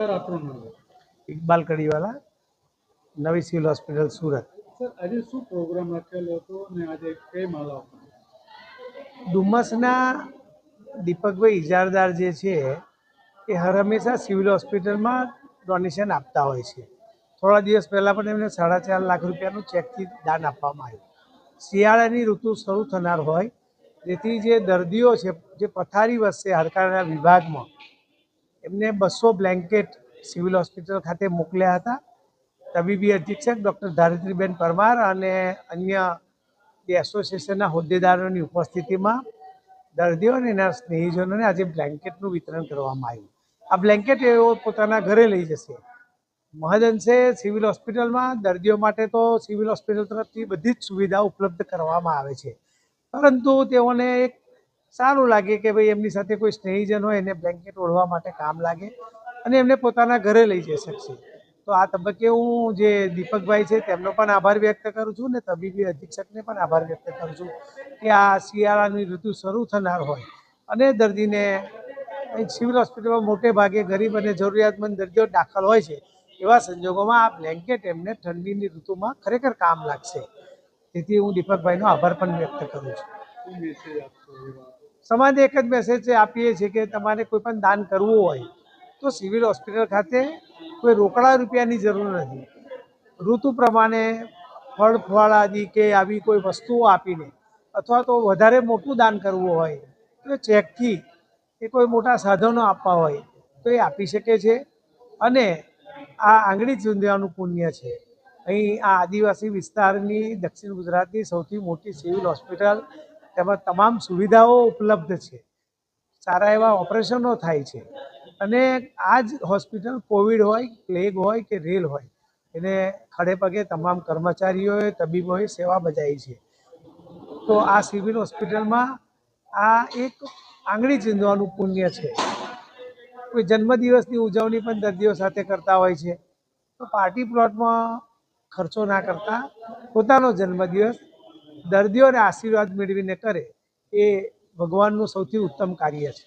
Sir આપણું નામ ઇકબાલ કડીવાલા, નવી સિવિલ હોસ્પિટલ સુરત। સર આજે શું પ્રોગ્રામ રાખેલો હતો અને આજે કઈ માલા ડુમસના દીપકભાઈ ઇજારદાર જે છે એ હર હંમેશા સિવિલ હોસ્પિટલમાં ડોનેશન આપતા હોય છે। થોડા દિવસ પહેલાં પણ એમને 4.5 લાખ રૂપિયાનું ચેકથી દાન આપવામાં આવ્યું। શિયાળાની ઋતુ શરૂ થનાર હોય જેથી જે દર્દીઓ છે જે પથારી વસશે હાડકાના વિભાગમાં એમને 200 બ્લેન્કેટ સિવિલ હોસ્પિટલ ખાતે મોકલ્યા હતા। તબીબી અધિક્ષક ડૉક્ટર ધારિત્રીબેન પરમાર અને અન્ય જે એસોસિએશનના હોદ્દેદારોની ઉપસ્થિતિમાં દર્દીઓ અને એના સ્નેહીજનોને આજે બ્લેન્કેટનું વિતરણ કરવામાં આવ્યું। આ બ્લેન્કેટ એઓ પોતાના ઘરે લઈ જશે। મહદઅંશે સિવિલ હોસ્પિટલમાં દર્દીઓ માટે તો સિવિલ હોસ્પિટલ તરફથી બધી જ સુવિધાઓ ઉપલબ્ધ કરવામાં આવે છે, પરંતુ તેઓને એક સારું લાગે કે ભાઈ એમની સાથે કોઈ સ્નેહીજન હોય એને બ્લેન્કેટ ઓઢવા માટે કામ લાગે અને એમને પોતાના ઘરે લઈ જઈ શકશે। તો આ તબક્કે હું જે દીપકભાઈ છે તેમનો પણ આભાર વ્યક્ત કરું છું ને તબીબી અધિક્ષકને પણ આભાર વ્યક્ત કરું છું કે આ શિયાળાની ઋતુ શરૂ થનાર હોય અને દર્દીને સિવિલ હોસ્પિટલમાં મોટે ભાગે ગરીબ અને જરૂરિયાતમંદ દર્દીઓ દાખલ હોય છે, એવા સંજોગોમાં આ બ્લેન્કેટ એમને ઠંડીની ઋતુમાં ખરેખર કામ લાગશે। તેથી હું દીપકભાઈનો આભાર પણ વ્યક્ત કરું છું। મેસેજ આપશો? સમાજે એક જ મેસેજ આપીએ છીએ કે તમારે કોઈ પણ દાન કરવું હોય તો સિવિલ હોસ્પિટલ ખાતે કોઈ રોકડા રૂપિયાની જરૂર નથી। ઋતુ પ્રમાણે ફળ ફળાદી કે આવી કોઈ વસ્તુઓ આપીને અથવા તો વધારે મોટું દાન કરવું હોય તો ચેકથી કે કોઈ મોટા સાધનો આપવા હોય તો એ આપી શકે છે। અને આ આંગળી ચૂંધવાનું પુણ્ય છે। અહીં આ આદિવાસી વિસ્તારની દક્ષિણ ગુજરાતની સૌથી મોટી સિવિલ હોસ્પિટલ, તેમાં તમામ સુવિધાઓ ઉપલબ્ધ છે, સારા એવા ઓપરેશનો થાય છે અને આ જ હોસ્પિટલ કોવિડ હોય, પ્લેગ હોય કે રેલ હોય એને ખડે પગે તમામ કર્મચારીઓએ તબીબોએ સેવા બજાવી છે। તો આ સિવિલ હોસ્પિટલમાં આ એક આંગળી ચીંધવાનું પુણ્ય છે। કોઈ જન્મદિવસની ઉજવણી પણ દર્દીઓ સાથે કરતા હોય છે તો પાર્ટી પ્લોટમાં ખર્ચો ના કરતા પોતાનો જન્મદિવસ દર્દીઓને આશીર્વાદ મેળવીને કરે એ ભગવાનનું સૌથી ઉત્તમ કાર્ય છે।